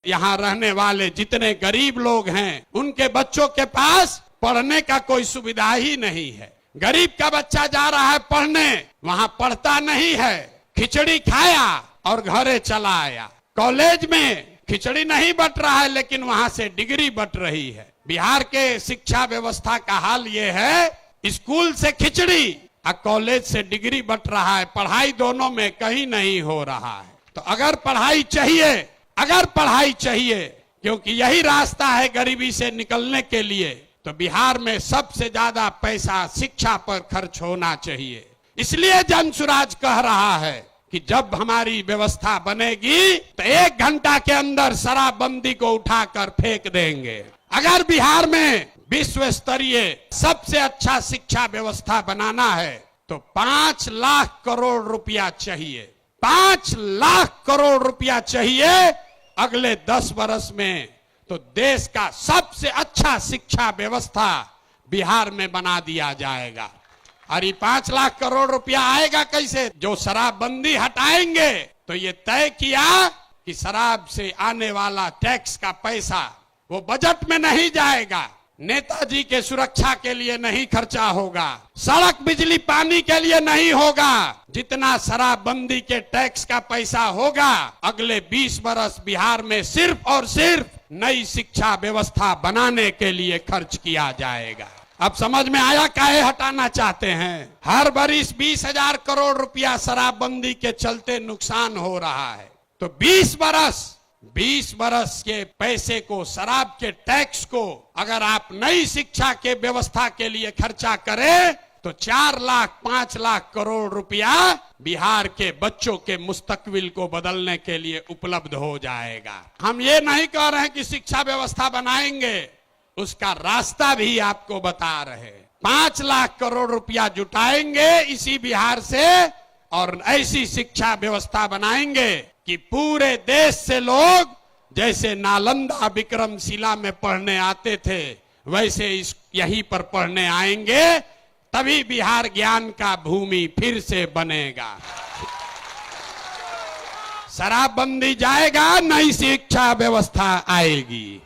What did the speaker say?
यहाँ रहने वाले जितने गरीब लोग हैं उनके बच्चों के पास पढ़ने का कोई सुविधा ही नहीं है। गरीब का बच्चा जा रहा है पढ़ने, वहाँ पढ़ता नहीं है, खिचड़ी खाया और घरे चला आया। कॉलेज में खिचड़ी नहीं बट रहा है लेकिन वहाँ से डिग्री बट रही है। बिहार के शिक्षा व्यवस्था का हाल ये है, स्कूल से खिचड़ी और कॉलेज से डिग्री बट रहा है, पढ़ाई दोनों में कहीं नहीं हो रहा है। तो अगर पढ़ाई चाहिए क्योंकि यही रास्ता है गरीबी से निकलने के लिए, तो बिहार में सबसे ज्यादा पैसा शिक्षा पर खर्च होना चाहिए। इसलिए जनसुराज कह रहा है कि जब हमारी व्यवस्था बनेगी तो 1 घंटा के अंदर शराबबंदी को उठाकर फेंक देंगे। अगर बिहार में विश्व स्तरीय सबसे अच्छा शिक्षा व्यवस्था बनाना है तो 5 लाख करोड़ रुपया चाहिए। 5 लाख करोड़ रुपया चाहिए अगले 10 वर्ष में, तो देश का सबसे अच्छा शिक्षा व्यवस्था बिहार में बना दिया जाएगा। और ये 5 लाख करोड़ रुपया आएगा कैसे? जो शराबबंदी हटाएंगे तो ये तय किया कि शराब से आने वाला टैक्स का पैसा वो बजट में नहीं जाएगा, नेताजी के सुरक्षा के लिए नहीं खर्चा होगा, सड़क बिजली पानी के लिए नहीं होगा। जितना शराबबंदी के टैक्स का पैसा होगा अगले 20 वर्ष बिहार में सिर्फ और सिर्फ नई शिक्षा व्यवस्था बनाने के लिए खर्च किया जाएगा। अब समझ में आया काहे हटाना चाहते हैं? हर बरिस 20,000 करोड़ रुपया शराबबंदी के चलते नुकसान हो रहा है, तो 20 बरस के पैसे को, शराब के टैक्स को अगर आप नई शिक्षा के व्यवस्था के लिए खर्चा करें तो 4 लाख 5 लाख करोड़ रुपया बिहार के बच्चों के मुस्तकबिल को बदलने के लिए उपलब्ध हो जाएगा। हम ये नहीं कह रहे हैं कि शिक्षा व्यवस्था बनाएंगे, उसका रास्ता भी आपको बता रहे। 5 लाख करोड़ रुपया जुटाएंगे इसी बिहार से और ऐसी शिक्षा व्यवस्था बनाएंगे कि पूरे देश से लोग जैसे नालंदा विक्रमशिला में पढ़ने आते थे वैसे यहीं पर पढ़ने आएंगे, तभी बिहार ज्ञान का भूमि फिर से बनेगा। शराबबंदी जाएगा, नई शिक्षा व्यवस्था आएगी।